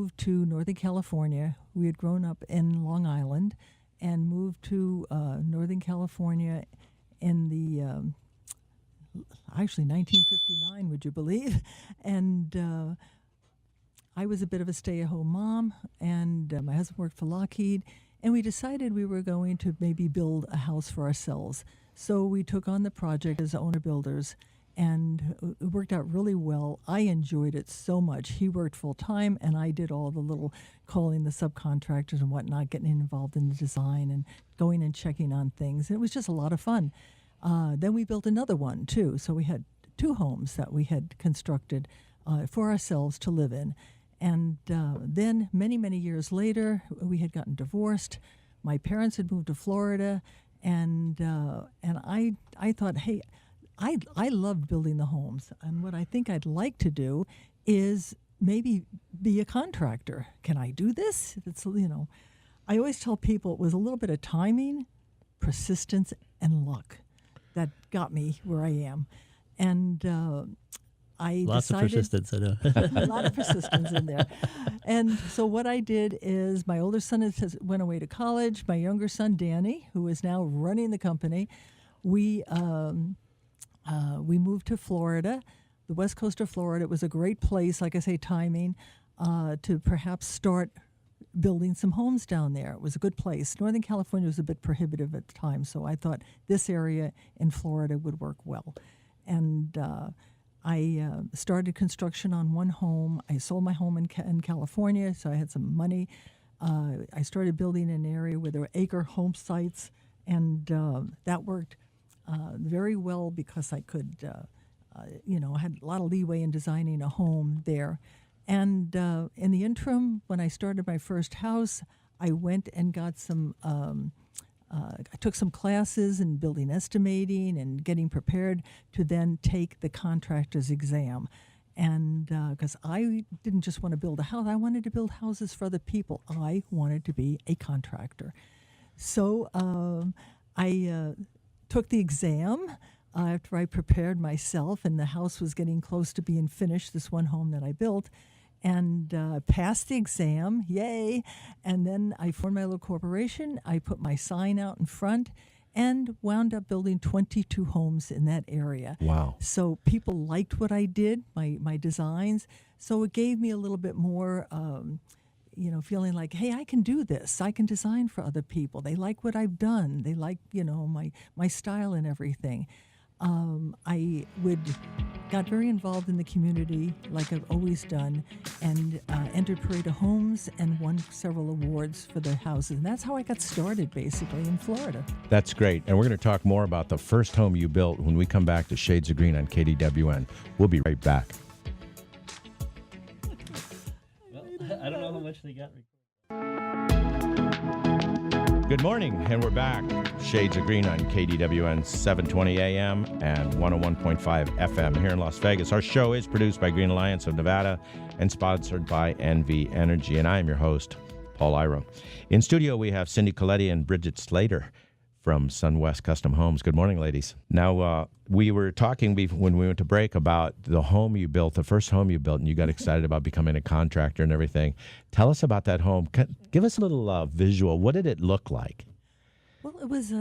moved to Northern California. We had grown up in Long Island and moved to Northern California in the actually 1959, would you believe? And I was a bit of a stay-at-home mom, and my husband worked for Lockheed, and we decided we were going to maybe build a house for ourselves. So we took on the project as owner-builders, and it worked out really well. I enjoyed it so much. He worked full-time, and I did all the little calling the subcontractors and whatnot, getting involved in the design and going and checking on things. And it was just a lot of fun. Then we built another one, too. So we had 2 homes that we had constructed for ourselves to live in. And then many, many years later, we had gotten divorced. My parents had moved to Florida, and I thought, hey, I loved building the homes. And what I think I'd like to do is maybe be a contractor. Can I do this? I always tell people it was a little bit of timing, persistence, and luck that got me where I am. And Lots of persistence, I know. A lot of persistence in there. And so what I did is my older son went away to college. My younger son, Danny, who is now running the company, we moved to Florida, the west coast of Florida. It was a great place, like I say, timing, to perhaps start building some homes down there. It was a good place. Northern California was a bit prohibitive at the time, so I thought this area in Florida would work well. And I started construction on one home. I sold my home in California, so I had some money. I started building in an area where there were acre home sites, and that worked very well because I could, I had a lot of leeway in designing a home there. And in the interim, when I started my first house, I went and got some I took some classes in building estimating and getting prepared to then take the contractor's exam. And because I didn't just want to build a house, I wanted to build houses for other people. I wanted to be a contractor. So I took the exam after I prepared myself, and the house was getting close to being finished, this one home that I built, and passed the exam, yay. And then I formed my little corporation. I put my sign out in front and wound up building 22 homes in that area. Wow. So people liked what I did, my designs. So it gave me a little bit more, feeling like, hey, I can do this. I can design for other people. They like what I've done. They like, my style and everything. I got very involved in the community, like I've always done, and entered Parade of Homes and won several awards for the houses. And that's how I got started, basically, in Florida. That's great. And we're going to talk more about the first home you built when we come back to Shades of Green on KDWN. We'll be right back. Well, I don't know how much they got recorded. Good morning, and we're back. Shades of Green on KDWN 720 AM and 101.5 FM here in Las Vegas. Our show is produced by Green Alliance of Nevada and sponsored by NV Energy, and I am your host, Paul Iro. In studio, we have Cindy Coletti and Bridgette Slater from SunWest Custom Homes. Good morning, ladies. Now, we were talking when we went to break about the home you built, the first home you built, and you got excited about becoming a contractor and everything. Tell us about that home. Give us a little visual. What did it look like? Well, it was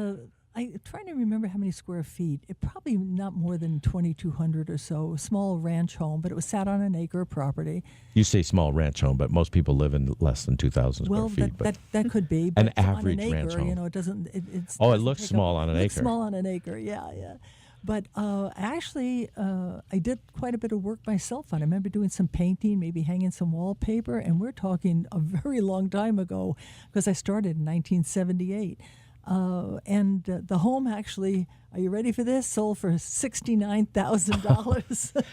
I'm trying to remember how many square feet. It probably not more than 2,200 or so. A small ranch home, but it was sat on an acre of property. You say small ranch home, but most people live in less than 2,000 square feet. Well, that could be. But an average on an acre, ranch home. It doesn't. It looks small on an acre. It looks small on an acre. Yeah. But actually, I did quite a bit of work myself on it. I remember doing some painting, maybe hanging some wallpaper, and we're talking a very long time ago because I started in 1978. And the home actually, are you ready for this? Sold for $69,000.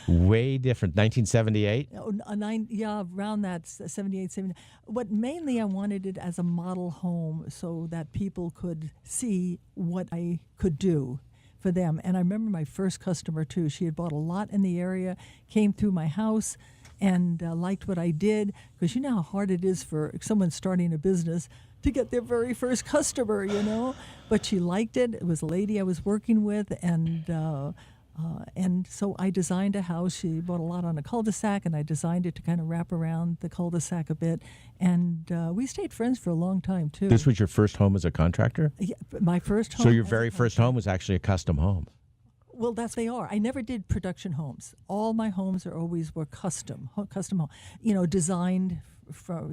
Way different. 1978? Around that, 78, 79. What mainly I wanted it as a model home so that people could see what I could do for them. And I remember my first customer, too. She had bought a lot in the area, came through my house, and liked what I did. Because you know how hard it is for someone starting a business to get their very first customer, But she liked it. It was a lady I was working with, and And so I designed a house. She bought a lot on a cul-de-sac, and I designed it to kind of wrap around the cul-de-sac a bit. And we stayed friends for a long time, too. This was your first home as a contractor? Yeah, my first home. So your very first home was actually a custom home? Well, they are. I never did production homes. All my homes were custom home, designed for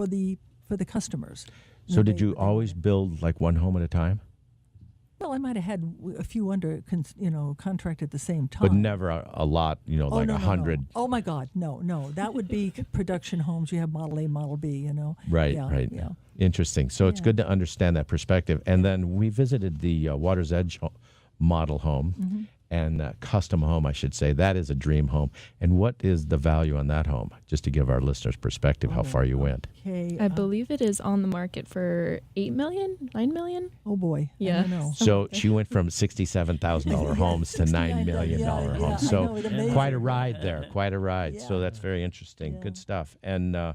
the customers. So did you always build like one home at a time? Well, I might have had a few under contract at the same time, but never a lot. Like 100. No. Oh my God, no. That would be production homes. You have Model A, Model B. Right, yeah, right. Yeah. Interesting. So it's good to understand that perspective. And then we visited the Water's Edge model home and custom home, I should say. That is a dream home. And what is the value on that home? Just to give our listeners perspective how far you went. Okay, I believe it is on the market for $8 million, $9 million. Oh boy. Yeah. I don't know. So she went from $67,000 homes to $9 million homes. Yeah, So I know, amazing. quite a ride there. Quite a ride. So Yeah. that's very interesting. Yeah. Good stuff. And I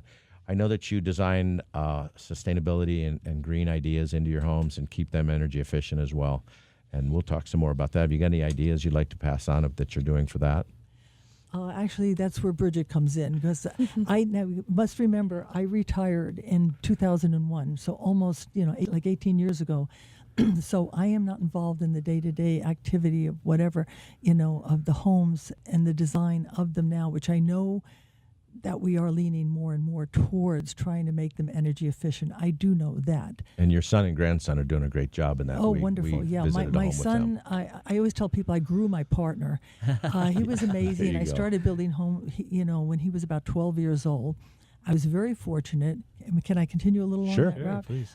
know that you design sustainability and green ideas into your homes and keep them energy efficient as well. And we'll talk some more about that. Have you got any ideas you'd like to pass on that you're doing for that? Actually, that's where Bridgette comes in, because I must remember I retired in 2001, so almost 18 years ago. So I am not involved in the day-to-day activity of whatever of the homes and the design of them now, which I know that we are leaning more and more towards trying to make them energy efficient. I do know that. And your son and grandson are doing a great job in that. Oh, we wonderful. Yeah, visited a my home son, with them. I always tell people I grew my partner. He was amazing. you I go. started building home, when he was about 12 years old. I was very fortunate. Can I continue a little Sure. on that, Rob? Please.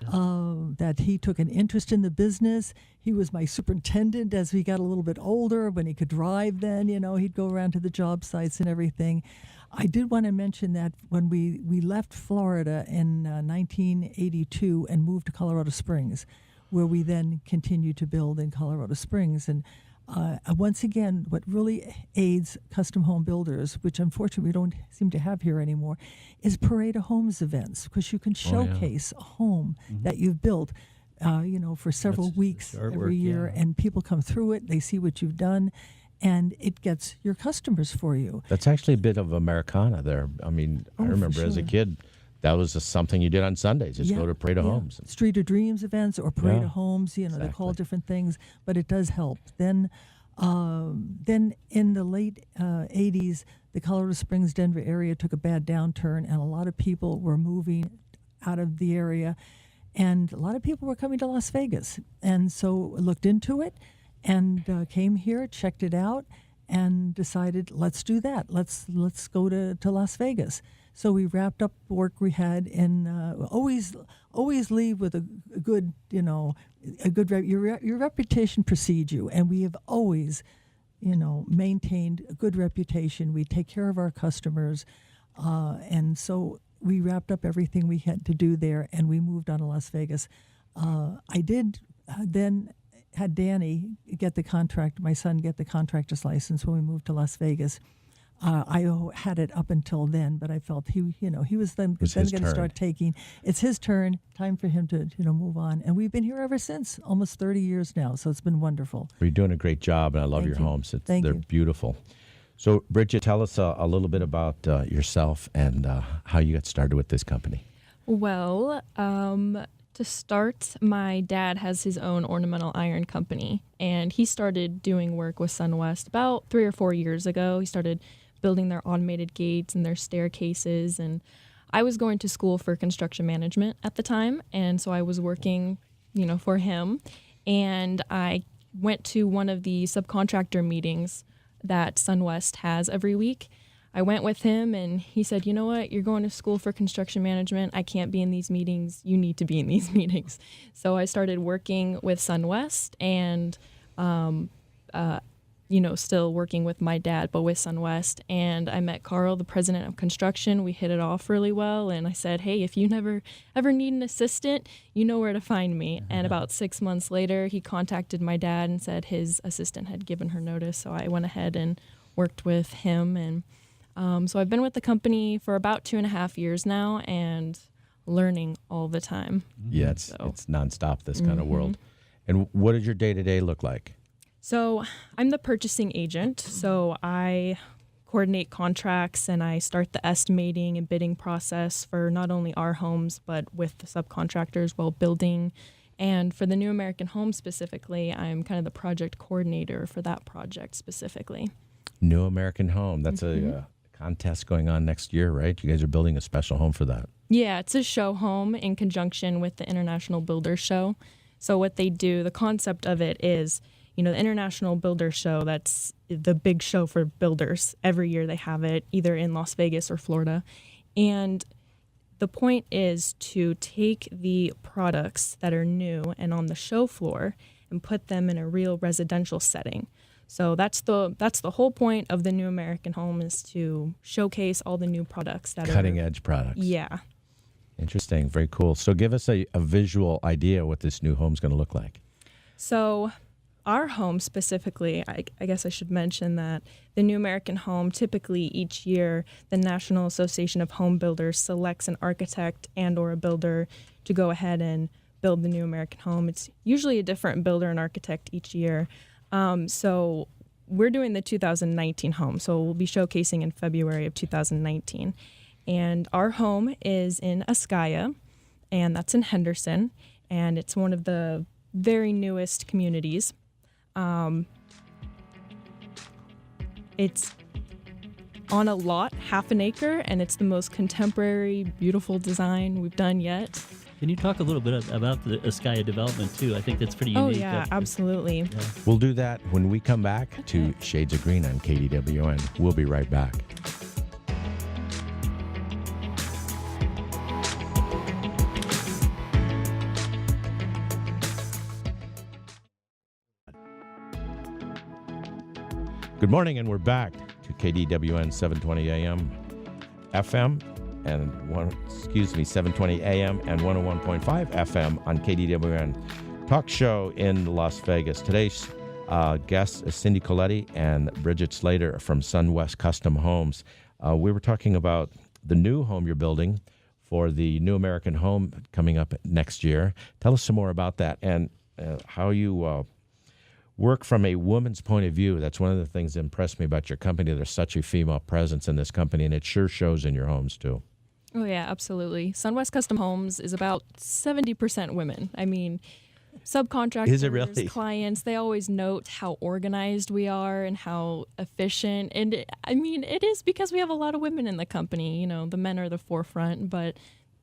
That he took an interest in the business. He was my superintendent as we got a little bit older. When he could drive then, he'd go around to the job sites and everything. I did want to mention that when we left Florida in 1982 and moved to Colorado Springs, where we then continued to build in Colorado Springs. And once again, what really aids custom home builders, which unfortunately we don't seem to have here anymore, is Parade of Homes events, because you can showcase a home that you've built, for several weeks artwork, every year, and people come through it, they see what you've done, and it gets your customers for you. That's actually a bit of Americana there. I mean, I Oh, for remember as a sure. kid, that was just something you did on Sundays. Just go to Parade of Homes. Street of Dreams events or Parade Yeah, of Homes, they call exactly. it different things, but it does help. Then in the late 80s, the Colorado Springs, Denver area took a bad downturn, and a lot of people were moving out of the area, and a lot of people were coming to Las Vegas. And so I looked into it and came here, checked it out, and decided, let's do that. Let's go to Las Vegas. So we wrapped up work we had, and always leave with a good, your reputation precedes you, and we have always, maintained a good reputation. We take care of our customers, and so we wrapped up everything we had to do there, and we moved on to Las Vegas. I did then had Danny get the contract, my son get the contractor's license when we moved to Las Vegas. I had it up until then, but I felt he was then going to start taking. It's his turn. Time for him to move on, and we've been here ever since, almost 30 years now. So it's been wonderful. You're doing a great job, and I love Thank your you. homes. Thank they're you. beautiful. So, Bridgette, tell us a little bit about yourself and how you got started with this company. Well, to start, my dad has his own ornamental iron company, and he started doing work with SunWest about 3 or 4 years ago. He started building their automated gates and their staircases, and I was going to school for construction management at the time, and so I was working, for him, and I went to one of the subcontractor meetings that SunWest has every week. I went with him, and he said, you know what, you're going to school for construction management. I can't be in these meetings. You need to be in these meetings. So I started working with SunWest and, still working with my dad, but with SunWest. And I met Carl, the president of construction. We hit it off really well. And I said, hey, if you ever need an assistant, you know where to find me. And about 6 months later, he contacted my dad and said his assistant had given her notice. So I went ahead and worked with him. And so I've been with the company for about 2.5 years now and learning all the time. Yeah, it's nonstop, this kind of world. And what does your day-to-day look like? So I'm the purchasing agent. So I coordinate contracts and I start the estimating and bidding process for not only our homes, but with the subcontractors while building. And for the New American Home specifically, I'm kind of the project coordinator for that project specifically. New American Home. That's a contest going on next year, right? You guys are building a special home for that. Yeah, it's a show home in conjunction with the International Builder Show. So what they do, the concept of it is, the International Builder Show, that's the big show for builders. Every year they have it either in Las Vegas or Florida. And the point is to take the products that are new and on the show floor and put them in a real residential setting. So that's the whole point of the New American Home, is to showcase all the new products that cutting edge products. Yeah. Interesting. Very cool. So give us a visual idea what this new home's going to look like. So our home specifically, I guess I should mention that the New American Home, typically each year, the National Association of Home Builders selects an architect and or a builder to go ahead and build the New American Home. It's usually a different builder and architect each year. So we're doing the 2019 home. So we'll be showcasing in February of 2019. And our home is in Ascaya, and that's in Henderson. And it's one of the very newest communities. It's on a lot, half an acre, and it's the most contemporary, beautiful design we've done yet. Can you talk a little bit about the Ascaya development, too? I think that's pretty unique. Oh, yeah, absolutely. Yeah. We'll do that when we come back to Shades of Green on KDWN. We'll be right back. Good morning, and we're back to KDWN 720 AM FM and 720 AM and 101.5 FM on KDWN talk show in Las Vegas. Today's guests is Cindy Coletti and Bridgette Slater from Sunwest Custom Homes. We were talking about the new home you're building for the New American Home coming up next year. Tell us some more about that and how you work from a woman's point of view. That's one of the things that impressed me about your company. There's such a female presence in this company, and it sure shows in your homes, too. Oh, yeah, absolutely. Sunwest Custom Homes is about 70% women. I mean, subcontractors, Is it really? clients, they always note how organized we are and how efficient. And it is because we have a lot of women in the company. The men are the forefront, but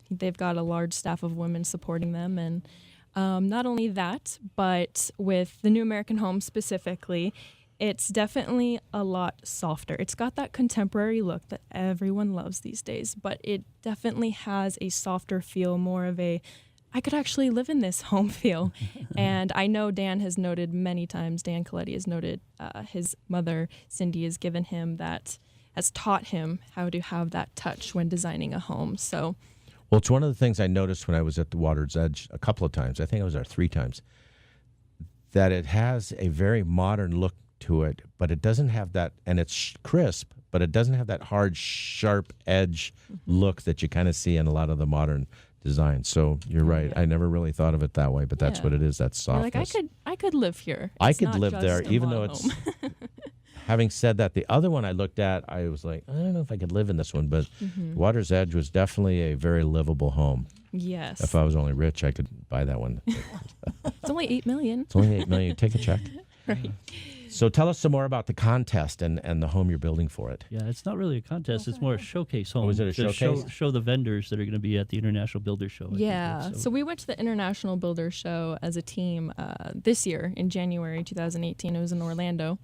they've got a large staff of women supporting them. And not only that, but with the New American Home specifically, it's definitely a lot softer. It's got that contemporary look that everyone loves these days, but it definitely has a softer feel, more of a, I could actually live in this home feel. And I know Dan has noted many times, Dan Coletti has noted his mother, Cindy, has given him that, has taught him how to have that touch when designing a home. So, well, it's one of the things I noticed when I was at the Water's Edge a couple of times. I think I was there 3 times. That it has a very modern look to it, but it doesn't have that, and it's crisp, but it doesn't have that hard, sharp edge look that you kind of see in a lot of the modern designs. So you're right. Yeah. I never really thought of it that way, but that's what it is. That's softness. Like I could live here. I It's could not live just there, a even though model it's. home. Having said that, the other one I looked at, I was like, I don't know if I could live in this one, but Water's Edge was definitely a very livable home. Yes. If I was only rich, I could buy that one. It's only $8 million. It's only $8 million. Take a check. Right. So tell us some more about the contest and the home you're building for it. Yeah, it's not really a contest. It's more a showcase home. Oh, is it a to showcase? Show the vendors that are going to be at the International Builder Show. I think. Yeah. So we went to the International Builder Show as a team this year in January 2018. It was in Orlando.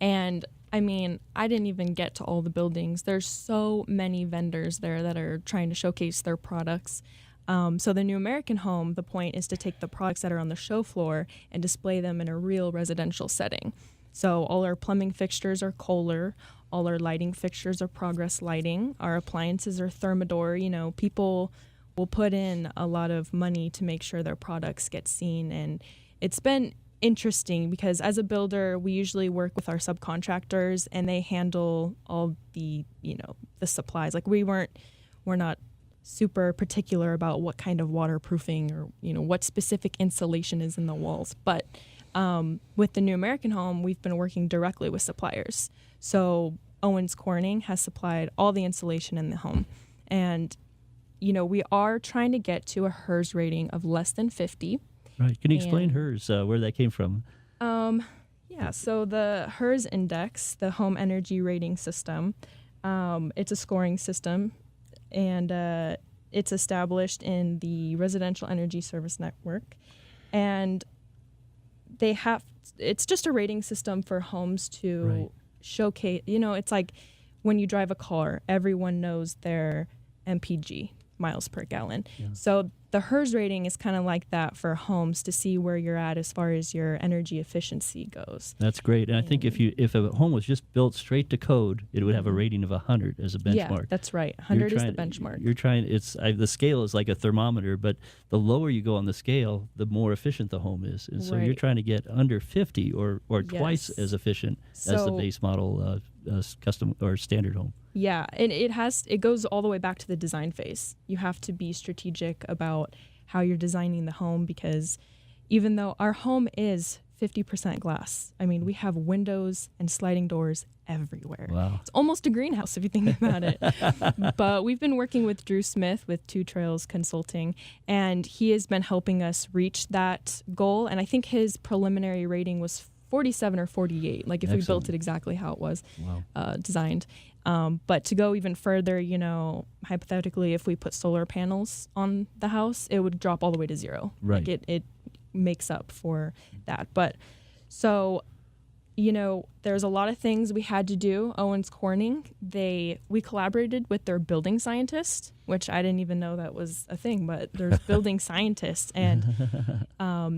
And I didn't even get to all the buildings. There's so many vendors there that are trying to showcase their products. So the New American Home, the point is to take the products that are on the show floor and display them in a real residential setting. So all our plumbing fixtures are Kohler. All our lighting fixtures are Progress Lighting. Our appliances are Thermador. People will put in a lot of money to make sure their products get seen. And it's been interesting because as a builder, we usually work with our subcontractors and they handle all the, the supplies. Like we're not super particular about what kind of waterproofing or, what specific insulation is in the walls. But With the New American Home, we've been working directly with suppliers. So Owens Corning has supplied all the insulation in the home. And, we are trying to get to a HERS rating of less than 50. Right. Can you explain HERS, where that came from? Yeah, so the HERS index, the Home Energy Rating System, it's a scoring system, and it's established in the Residential Energy Service Network. And it's just a rating system for homes to showcase, it's like when you drive a car, everyone knows their MPG, miles per gallon. Yeah. So the HERS rating is kind of like that for homes to see where you're at as far as your energy efficiency goes. That's great. And I think if a home was just built straight to code, it would have a rating of 100 as a benchmark. Yeah, that's right. 100 is the benchmark. The scale is like a thermometer, but the lower you go on the scale, the more efficient the home is. And so you're trying to get under 50 or twice as efficient as the base model custom or standard home. Yeah, and it goes all the way back to the design phase. You have to be strategic about how you're designing the home, because even though our home is 50% glass, I mean, we have windows and sliding doors everywhere. Wow. It's almost a greenhouse if you think about it. But we've been working with Drew Smith with Two Trails Consulting, and he has been helping us reach that goal. And I think his preliminary rating was 47 or 48, like if we built it exactly how it was designed. But to go even further, hypothetically, if we put solar panels on the house, it would drop all the way to 0. Right. Like it makes up for that. But so, there's a lot of things we had to do. Owens Corning, we collaborated with their building scientists, which I didn't even know that was a thing, but there's building scientists, and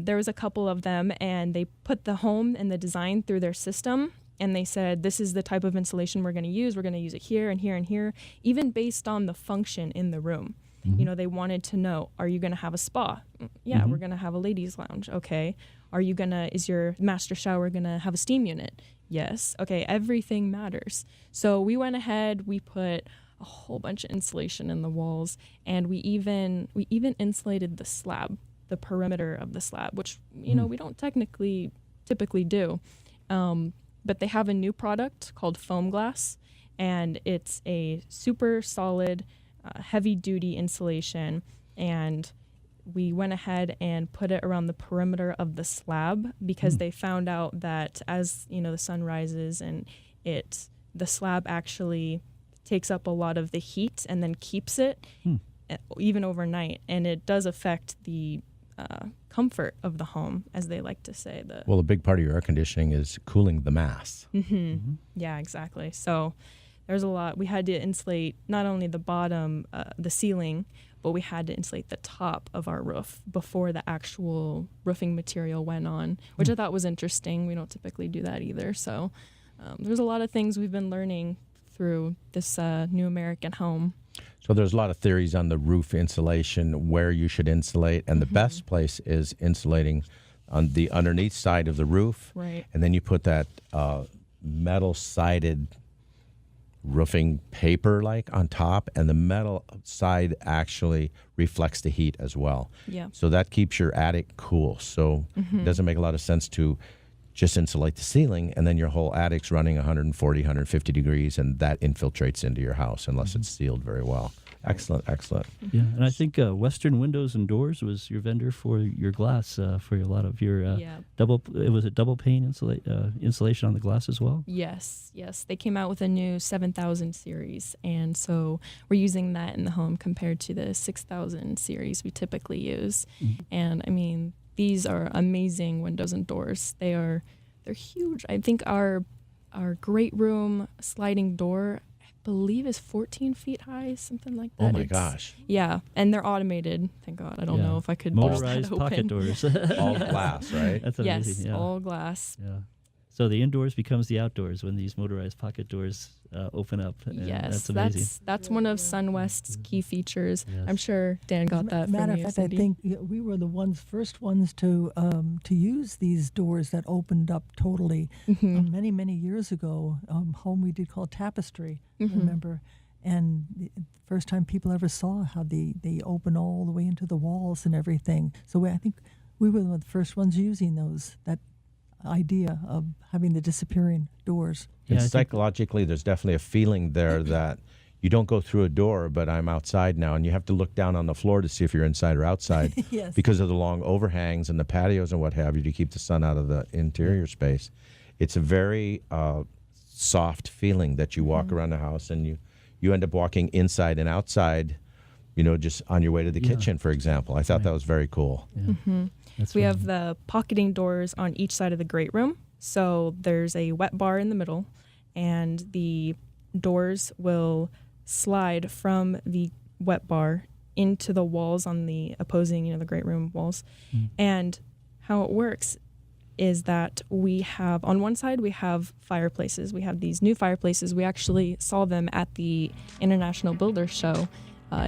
there was a couple of them, and they put the home and the design through their system. And they said, this is the type of insulation we're going to use. We're going to use it here and here and here, even based on the function in the room. Mm-hmm. They wanted to know, are you going to have a spa? Yeah, we're going to have a ladies' lounge. Okay. Is your master shower going to have a steam unit? Yes. Okay, everything matters. So we went ahead, we put a whole bunch of insulation in the walls, and we even insulated the slab, the perimeter of the slab, which, we don't typically do. But they have a new product called foam glass, and it's a super solid, heavy-duty insulation, and we went ahead and put it around the perimeter of the slab because they found out that as, the sun rises and the slab actually takes up a lot of the heat and then keeps it even overnight, and it does affect the comfort of the home, as they like to say. Well, a big part of your air conditioning is cooling the mass. Mm-hmm. Yeah, exactly. So there's a lot. We had to insulate not only the bottom, the ceiling, but we had to insulate the top of our roof before the actual roofing material went on, which I thought was interesting. We don't typically do that either. So there's a lot of things we've been learning through this New American Home. So there's a lot of theories on the roof insulation, where you should insulate, and the best place is insulating on the underneath side of the roof. Right. And then you put that metal-sided roofing paper on top, and the metal side actually reflects the heat as well. Yeah. So that keeps your attic cool. So it doesn't make a lot of sense to just insulate the ceiling, and then your whole attic's running 140, 150 degrees, and that infiltrates into your house unless it's sealed very well. Excellent. Yeah, and I think Western Windows and Doors was your vendor for your glass, for a lot of your double pane insulation on the glass as well? Yes. They came out with a new 7000 series, and so we're using that in the home compared to the 6000 series we typically use. Mm-hmm. And I mean, these are amazing windows and doors. They're huge. I think our great room sliding door, I believe, is 14 feet high, something like that. Oh my gosh. Yeah, and they're automated. Thank God. I don't know if I could motorized burst that pocket open. doors. All glass, right? That's amazing. Yes, all glass. Yeah. So the indoors becomes the outdoors when these motorized pocket doors open up. Yes, that's amazing. That's one of SunWest's key features. Yes. I'm sure Dan got that from Matter of you, fact, Cindy. I think we were the first ones to use these doors that opened up totally. Many years ago, home we did called Tapestry, remember? And the first time people ever saw how they open all the way into the walls and everything. So I think we were one of the first ones using those. That idea of having the disappearing doors. And I think psychologically, there's definitely a feeling there that you don't go through a door, but I'm outside now, and you have to look down on the floor to see if you're inside or outside Yes. because of the long overhangs and the patios and what have you to keep the sun out of the interior space. It's a very soft feeling that you walk around the house, and you end up walking inside and outside, just on your way to the kitchen, for example. I thought that was very cool. Yeah. We have the pocketing doors on each side of the great room. So there's a wet bar in the middle, and the doors will slide from the wet bar into the walls on the opposing, the great room walls. And how it works is that we have, on one side, we have fireplaces. We have these new fireplaces. We actually saw them at the International Builders Show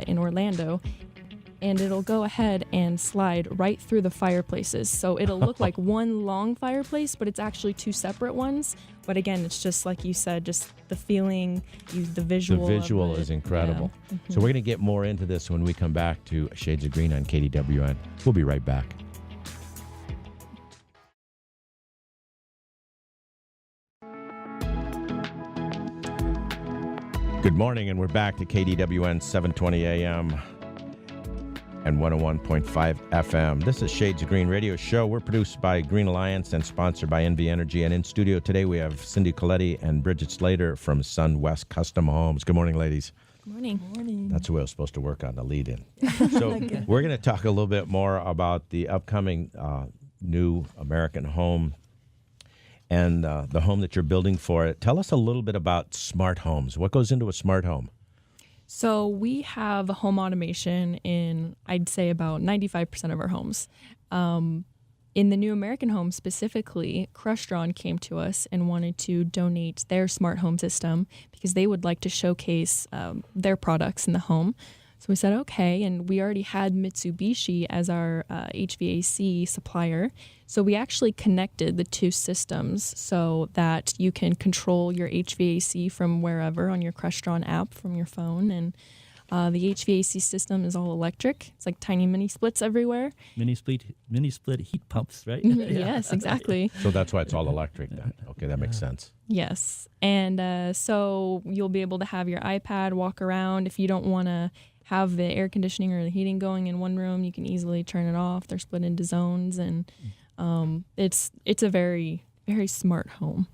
in Orlando. And it'll go ahead and slide right through the fireplaces. So it'll look like one long fireplace, but it's actually two separate ones. But again, it's just like you said, just the feeling, the visual. The visual of it. is incredible. Yeah. So we're going to get more into this when we come back to Shades of Green on KDWN. We'll be right back. Good morning, and we're back to KDWN 720 AM and 101.5 FM. This is Shades of Green Radio Show. We're produced by Green Alliance and sponsored by NV Energy. And in studio today, we have Cindy Coletti and Bridgette Slater from Sun West Custom Homes. Good morning, ladies. Good morning. Morning. That's the way I was supposed to work on the lead-in. So we're going to talk a little bit more about the upcoming new American home and the home that you're building for it. Tell us a little bit about smart homes. What goes into a smart home? So we have home automation in, I'd say, about 95% of our homes. In the new American home specifically, Crestron came to us and wanted to donate their smart home system because they would like to showcase their products in the home. So we said, okay, and we already had Mitsubishi as our HVAC supplier. So we actually connected the two systems so that you can control your HVAC from wherever on your Crestron app from your phone. And the HVAC system is all electric. It's like tiny mini splits everywhere. Mini split heat pumps, right? Yes, exactly. So that's why it's all electric then. Okay, that makes sense. Yes. And so you'll be able to have your iPad walk around. If you don't want to have the air conditioning or the heating going in one room, you can easily turn it off. They're split into zones, and it's a very, very smart home.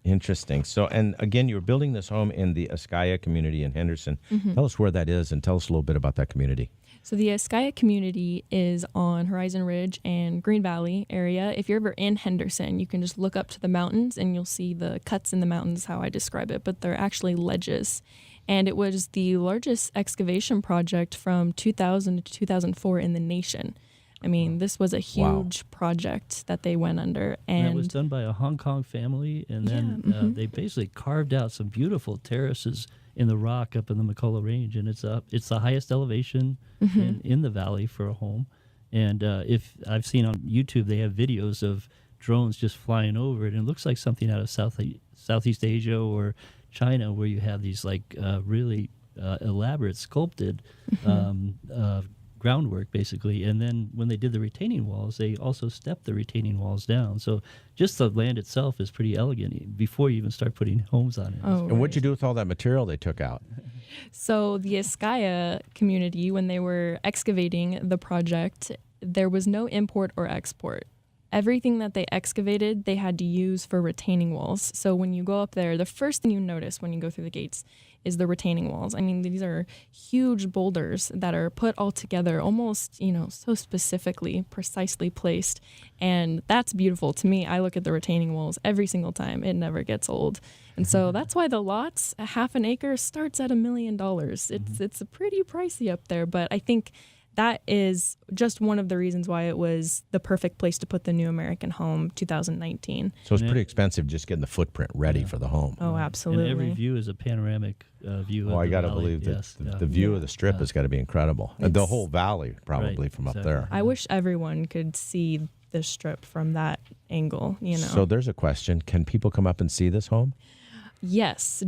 Interesting. So, and again, you're building this home in the Ascaya community in Henderson. Tell us where that is and tell us a little bit about that community. So the Ascaya community is on Horizon Ridge and Green Valley area. If you're ever in Henderson, you can just look up to the mountains and you'll see the cuts in the mountains, how I describe it, but they're actually ledges. And it was the largest excavation project from 2000 to 2004 in the nation. I mean, this was a huge project that they went under. And it was done by a Hong Kong family, and then they basically carved out some beautiful terraces in the rock up in the McCullough Range, and it's the highest elevation in the valley for a home. And if I've seen on YouTube, they have videos of drones just flying over it, and it looks like something out of Southeast Asia or China, where you have these really elaborate sculpted groundwork, basically. And then when they did the retaining walls, they also stepped the retaining walls down. So just the land itself is pretty elegant before you even start putting homes on it. Oh, And what'd you do with all that material they took out? So the Ascaya community, when they were excavating the project, there was no import or export. Everything that they excavated, they had to use for retaining walls. So when you go up there, the first thing you notice when you go through the gates is the retaining walls. I mean, these are huge boulders that are put all together, almost, so specifically, precisely placed. And that's beautiful. To me, I look at the retaining walls every single time. It never gets old. And so that's why the lots, a half an acre, starts at $1 million. It's pretty pricey up there, but I think that is just one of the reasons why it was the perfect place to put the new American home 2019. So it's pretty expensive just getting the footprint ready for the home. Oh, absolutely. And every view is a panoramic view. Well, of I the got to valley. believe that Yes, the view of the strip has got to be incredible. And the whole valley, probably, Right, from up exactly. there. I wish everyone could see the strip from that angle, So there's a question. Can people come up and see this home? Yes.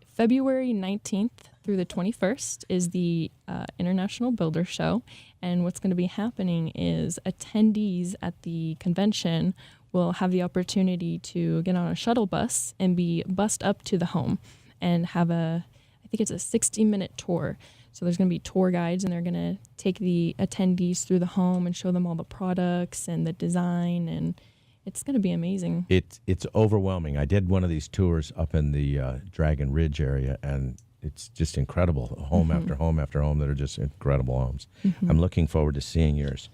February 19th through the 21st is the International Builder Show. And what's going to be happening is attendees at the convention will have the opportunity to get on a shuttle bus and be bussed up to the home and have I think it's a 60-minute tour. So there's going to be tour guides, and they're going to take the attendees through the home and show them all the products and the design, and it's going to be amazing. It's overwhelming. I did one of these tours up in the Dragon Ridge area, and it's just incredible. Home after home after home that are just incredible homes. I'm looking forward to seeing yours.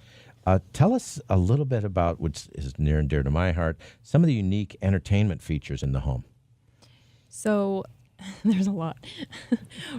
Tell us a little bit about, which is near and dear to my heart, some of the unique entertainment features in the home. So there's a lot.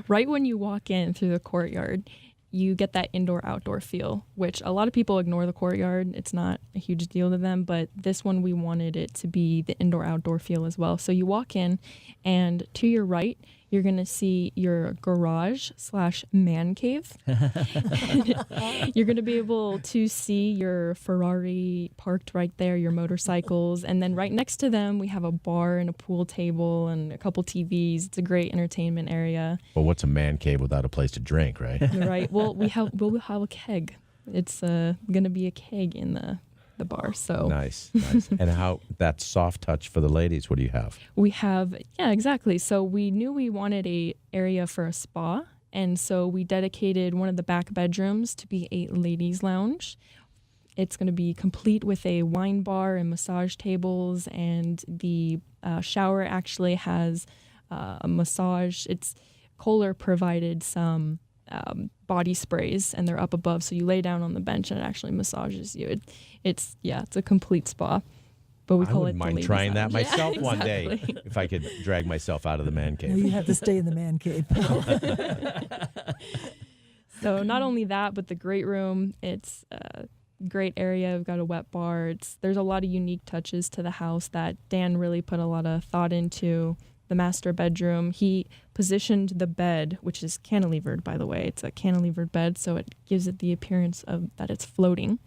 Right when you walk in through the courtyard, you get that indoor-outdoor feel, which a lot of people ignore the courtyard. It's not a huge deal to them, but this one we wanted it to be the indoor-outdoor feel as well. So you walk in, and to your right, you're going to see your garage/man cave. You're going to be able to see your Ferrari parked right there, your motorcycles. And then right next to them, we have a bar and a pool table and a couple TVs. It's a great entertainment area. Well, what's a man cave without a place to drink, right? Right. Well, we'll have a keg. It's going to be a keg in the bar. So Nice. And how that soft touch for the ladies, what do you have? we have, yeah, exactly. So we knew we wanted a area for a spa, and so we dedicated one of the back bedrooms to be a ladies' lounge. It's going to be complete with a wine bar and massage tables, and the shower actually has a massage. Kohler provided some body sprays, and they're up above, so you lay down on the bench and it actually massages you. It's a complete spa, but we I call it wouldn't the mind ladies' trying that lounge. myself Yeah, one day exactly. if I could drag myself out of the man No, cave. you have to stay in the man cave. So not only that, but the great room, it's a great area. We've got a wet bar. There's a lot of unique touches to the house that Dan really put a lot of thought into. The master bedroom, he positioned the bed, which is cantilevered, by the way. It's a cantilevered bed, so it gives it the appearance of that it's floating.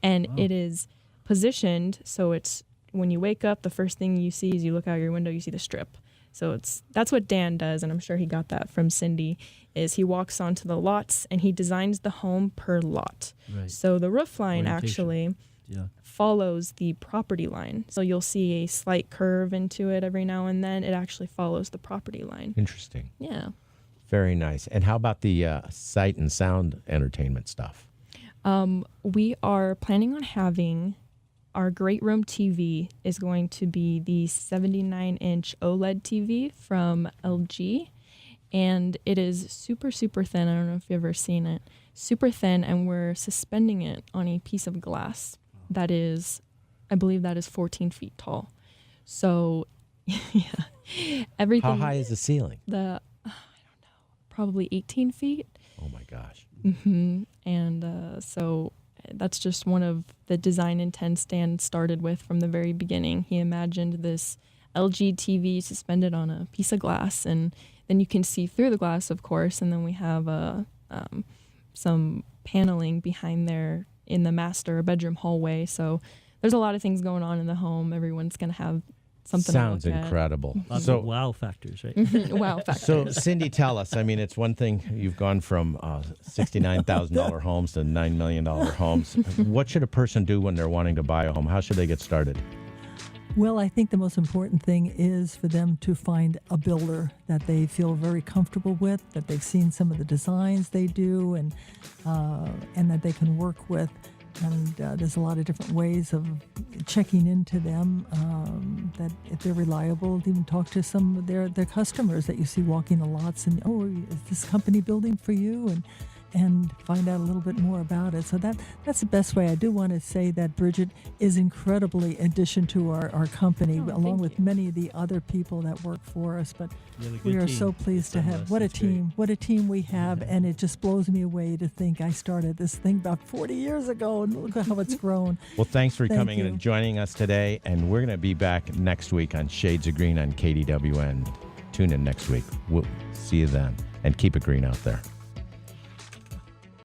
And it is positioned so it's when you wake up, the first thing you see is you look out your window, you see the strip. So that's what Dan does, and I'm sure he got that from Cindy, is he walks onto the lots and he designs the home per lot. Right. So the roof line Orientation. actually Yeah. follows the property line. So you'll see a slight curve into it every now and then. It actually follows the property line. Interesting. Yeah. Very nice. And how about the sight and sound entertainment stuff? We are planning on having our great room TV is going to be the 79-inch OLED TV from LG. And it is super, super thin. I don't know if you've ever seen it. Super thin, and we're suspending it on a piece of glass that is, I believe that is 14 feet tall. So, yeah, everything. How high is the ceiling? I don't know, probably 18 feet. Oh my gosh. And so that's just one of the design intents Dan started with from the very beginning. He imagined this LG TV suspended on a piece of glass, and then you can see through the glass, of course, and then we have some paneling behind there in the master bedroom hallway. So there's a lot of things going on in the home. Everyone's going to have something Sounds to look incredible. Lots of wow factors, right? at. Wow factor. So, Cindy, tell us. I mean, it's one thing you've gone from $69,000 homes to $9 million homes. What should a person do when they're wanting to buy a home? How should they get started? Well, I think the most important thing is for them to find a builder that they feel very comfortable with, that they've seen some of the designs they do, and that they can work with. And there's a lot of different ways of checking into them, that if they're reliable, even talk to some of their customers that you see walking the lots, and, oh, is this company building for you? And find out a little bit more about it. So that's the best way. I do want to say that Bridgette is incredibly addition to our company, along with many of the other people that work for us. But we are so pleased to have, what a team we have. And it just blows me away to think I started this thing about 40 years ago, and look at how it's grown. Well, thanks for Thank coming in you. and joining us today. And we're going to be back next week on Shades of Green on KDWN. Tune in next week. We'll see you then. And keep it green out there.